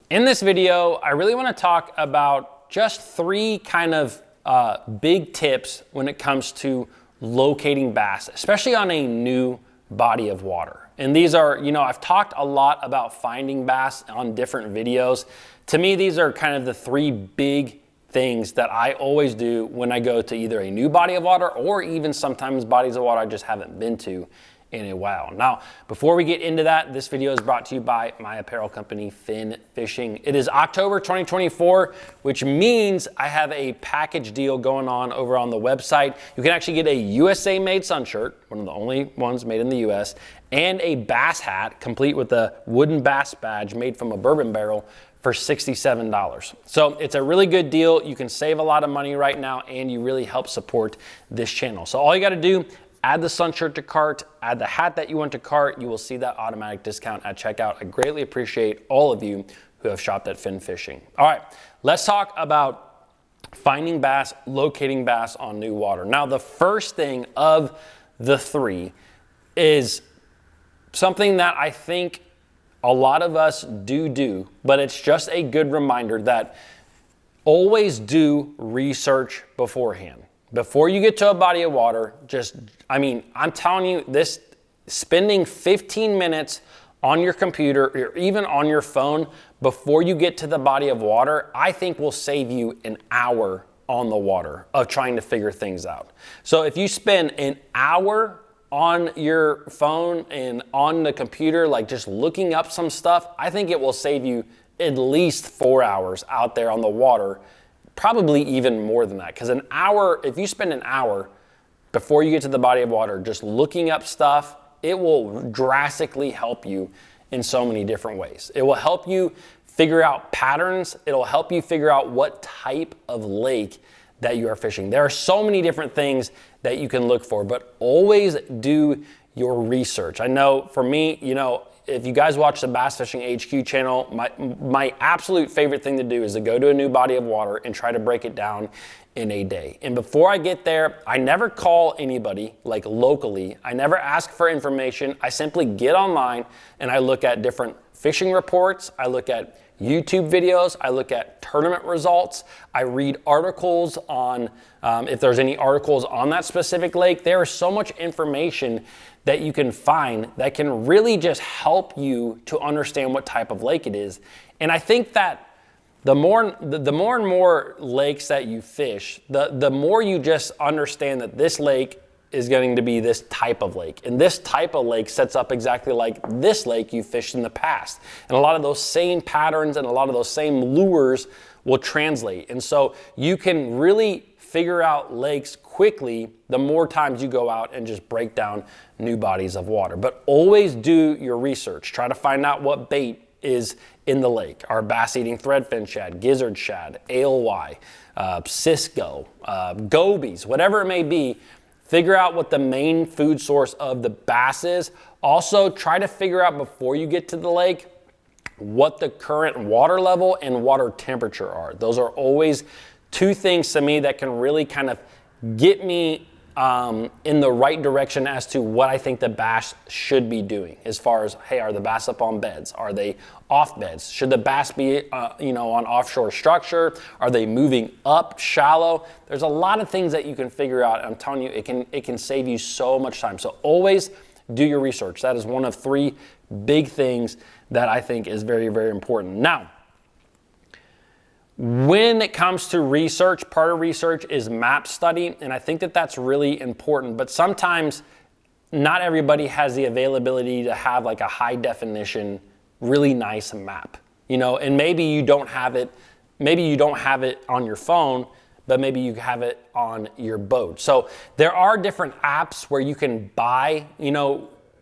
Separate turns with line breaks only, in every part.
In this video, I really want to talk about just 3 kind of big tips when it comes to locating bass, especially on a new body of water. And these are, I've talked a lot about finding bass on different videos. To me, these are kind of the 3 big things that I always do when I go to either a new body of water or even sometimes bodies of water I just haven't been to in a while. Now, before we get into that, this video is brought to you by my apparel company, Fin Fishing. It is October 2024, which means I have a package deal going on over on the website. You can actually get a USA made sun shirt, one of the only ones made in the US, and a bass hat complete with a wooden bass badge made from a bourbon barrel for $67. So it's a really good deal. You can save a lot of money right now and you really help support this channel. So all you got to do, add the sun shirt to cart, add the hat that you want to cart. You will see that automatic discount at checkout. I greatly appreciate all of you who have shopped at Fin Fishing. All right, let's talk about finding bass, locating bass on new water. Now, the first thing of the 3 is something that I think a lot of us do, but it's just a good reminder that always do research beforehand. Before you get to a body of water, I'm telling you this, spending 15 minutes on your computer or even on your phone before you get to the body of water, I think will save you an hour on the water of trying to figure things out. So if you spend an hour on your phone and on the computer, like just looking up some stuff, I think it will save you at least 4 hours out there on the water. Probably even more than that, because an hour, if you spend an hour before you get to the body of water just looking up stuff, it will drastically help you in so many different ways. It will help you figure out patterns. It'll help you figure out what type of lake that you are fishing. There are so many different things that you can look for, but always do your research. I know for me, if you guys watch the BassFishingHQ channel, my absolute favorite thing to do is to go to a new body of water and try to break it down in a day. And before I get there, I never call anybody like locally. I never ask for information. I simply get online and I look at different fishing reports. I look at YouTube videos. I look at tournament results. I read articles on, if there's any articles on that specific lake. There is so much information that you can find that can really just help you to understand what type of lake it is. And I think that the more and more lakes that you fish, the more you just understand that this lake is going to be this type of lake. And this type of lake sets up exactly like this lake you fished in the past. And a lot of those same patterns and a lot of those same lures will translate. And so you can really figure out lakes quickly the more times you go out and just break down new bodies of water. But always do your research. Try to find out what bait is in the lake. Our bass-eating threadfin shad, gizzard shad, ALY, Cisco, gobies, whatever it may be. Figure out what the main food source of the bass is. Also, try to figure out before you get to the lake what the current water level and water temperature are. Those are always 2 things to me that can really kind of get me in the right direction as to what I think the bass should be doing as far as, hey, are the bass up on beds? Are they off beds? Should the bass be, on offshore structure? Are they moving up shallow? There's a lot of things that you can figure out. I'm telling you, it can save you so much time. So always do your research. That is one of 3 big things that I think is very, very important. Now, when it comes to research, part of research is map study, and I think that that's really important, but sometimes not everybody has the availability to have like a high definition, really nice map, and maybe you don't have it on your phone, but maybe you have it on your boat. So there are different apps where you can buy,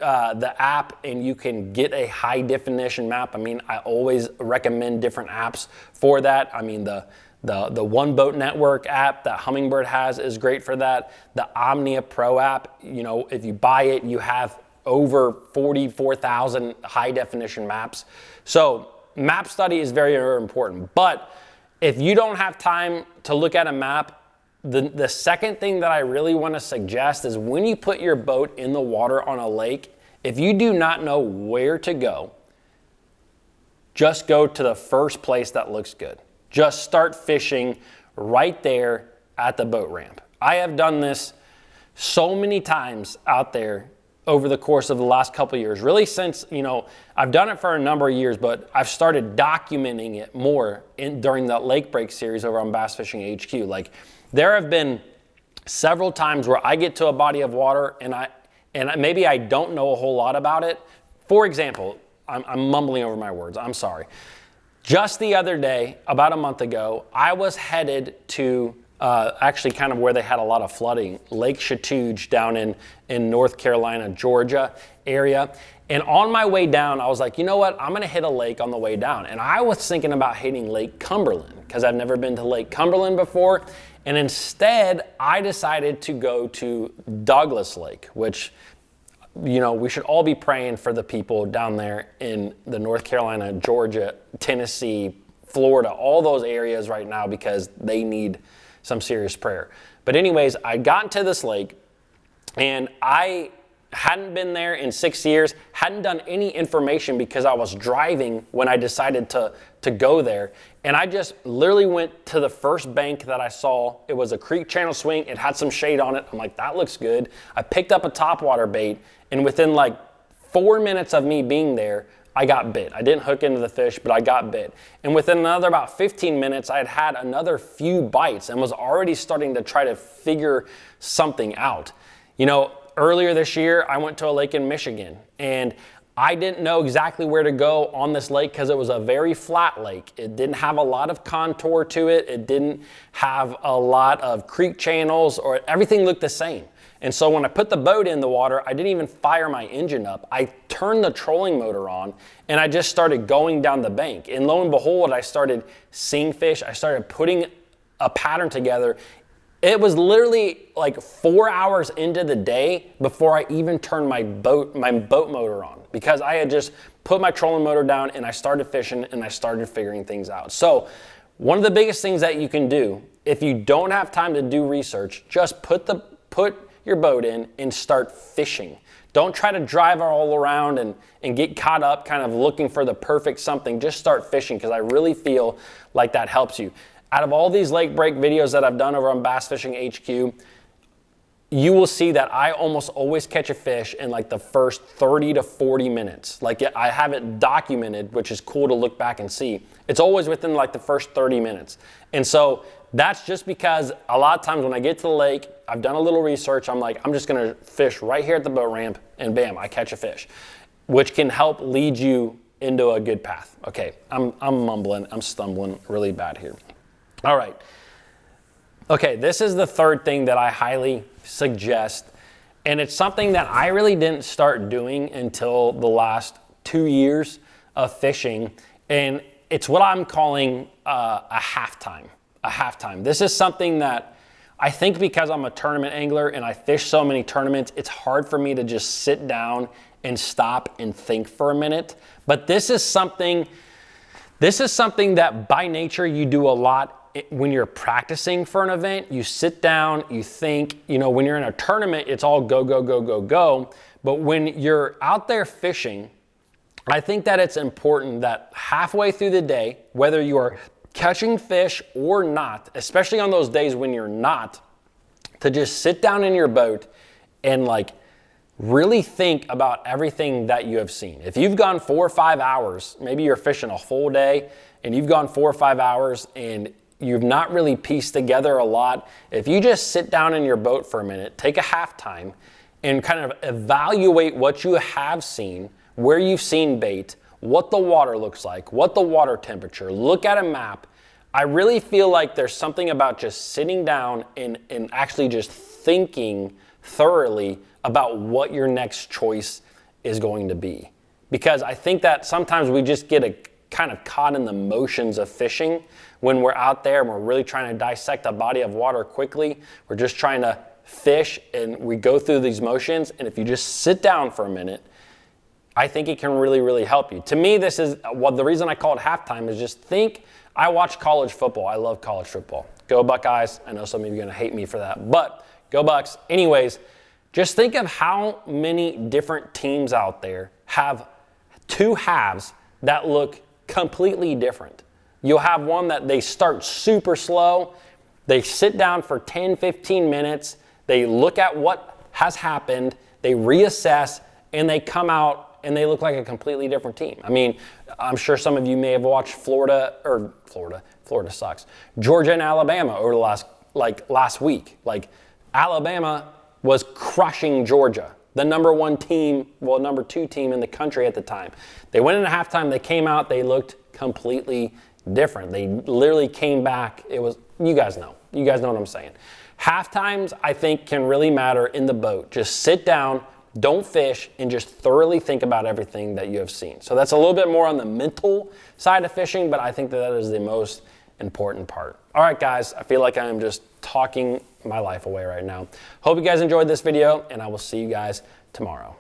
the app and you can get a high definition map. I always recommend different apps for that. The One Boat Network app that Humminbird has is great for that. The Omnia Pro app, if you buy it, you have over 44,000 high definition maps. So map study is very, very important. But if you don't have time to look at a map, the second thing that I really want to suggest is when you put your boat in the water on a lake, if you do not know where to go, just go to the first place that looks good. Just start fishing right there at the boat ramp. I have done this so many times out there over the course of the last couple of years, really since, I've done it for a number of years, but I've started documenting it more during that Lake Break series over on Bass Fishing HQ. Like, there have been several times where I get to a body of water and maybe I don't know a whole lot about it. For example, I'm mumbling over my words, I'm sorry. Just the other day, about a month ago, I was headed to actually kind of where they had a lot of flooding, Lake Chattooge down in North Carolina, Georgia area. And on my way down, I was like, you know what? I'm gonna hit a lake on the way down. And I was thinking about hitting Lake Cumberland because I've never been to Lake Cumberland before. And instead, I decided to go to Douglas Lake, which, we should all be praying for the people down there in the North Carolina, Georgia, Tennessee, Florida, all those areas right now because they need some serious prayer. But anyways, I got into this lake and I hadn't been there in 6 years, hadn't done any information because I was driving when I decided to go there. And I just literally went to the first bank that I saw. It was a creek channel swing. It had some shade on it. I'm like, that looks good. I picked up a topwater bait, and within like 4 minutes of me being there, I got bit. I didn't hook into the fish, but I got bit. And within another about 15 minutes, I had had another few bites and was already starting to try to figure something out. Earlier this year, I went to a lake in Michigan, and I didn't know exactly where to go on this lake because it was a very flat lake. It didn't have a lot of contour to it. It didn't have a lot of creek channels, or everything looked the same. And so when I put the boat in the water, I didn't even fire my engine up. I turned the trolling motor on and I just started going down the bank. And lo and behold, I started seeing fish. I started putting a pattern together. It was literally like 4 hours into the day before I even turned my boat motor on, because I had just put my trolling motor down and I started fishing and I started figuring things out. So one of the biggest things that you can do if you don't have time to do research, just put your boat in and start fishing. Don't try to drive all around and get caught up kind of looking for the perfect something. Just start fishing, because I really feel like that helps you. Out of all these lake break videos that I've done over on Bass Fishing HQ, you will see that I almost always catch a fish in like the first 30 to 40 minutes. Like, I have it documented, which is cool to look back and see. It's always within like the first 30 minutes. And so that's just because a lot of times when I get to the lake, I've done a little research, I'm like, I'm just gonna fish right here at the boat ramp, and bam, I catch a fish, which can help lead you into a good path. Okay, I'm mumbling, I'm stumbling really bad here. All right. Okay, this is the third thing that I highly suggest, and it's something that I really didn't start doing until the last 2 years of fishing, and it's what I'm calling a halftime. A halftime. This is something that I think, because I'm a tournament angler and I fish so many tournaments, it's hard for me to just sit down and stop and think for a minute. But this is something that by nature you do a lot. When you're practicing for an event, you sit down, you think. When you're in a tournament, it's all go, go, go, go, go. But when you're out there fishing, I think that it's important that halfway through the day, whether you are catching fish or not, especially on those days when you're not, to just sit down in your boat and like really think about everything that you have seen. If you've gone 4 or 5 hours, maybe you're fishing a full day and you've gone 4 or 5 hours and you've not really pieced together a lot, if you just sit down in your boat for a minute, take a halftime and kind of evaluate what you have seen, where you've seen bait, what the water looks like, what the water temperature, look at a map. I really feel like there's something about just sitting down and actually just thinking thoroughly about what your next choice is going to be. Because I think that sometimes we just get kind of caught in the motions of fishing when we're out there and we're really trying to dissect a body of water quickly. We're just trying to fish and we go through these motions. And if you just sit down for a minute, I think it can really, really help you. To me, this is the reason I call it halftime is just think. I watch college football. I love college football. Go Buckeyes. I know some of you are going to hate me for that, but go Bucks. Anyways, just think of how many different teams out there have two halves that look completely different. You'll have one that they start super slow, they sit down for 10, 15 minutes, they look at what has happened, they reassess, and they come out and they look like a completely different team. I mean, I'm sure some of you may have watched Florida sucks. Georgia and Alabama over the last week. Like, Alabama was crushing Georgia, the number 1 team, well, number 2 team in the country at the time. They went into halftime, they came out, they looked completely different. They literally came back. It was, you guys know what I'm saying. Halftimes, I think, can really matter in the boat. Just sit down, don't fish, and just thoroughly think about everything that you have seen. So that's a little bit more on the mental side of fishing, but I think that is the most important part. All right, guys, I feel like I am just talking my life away right now. Hope you guys enjoyed this video, and I will see you guys tomorrow.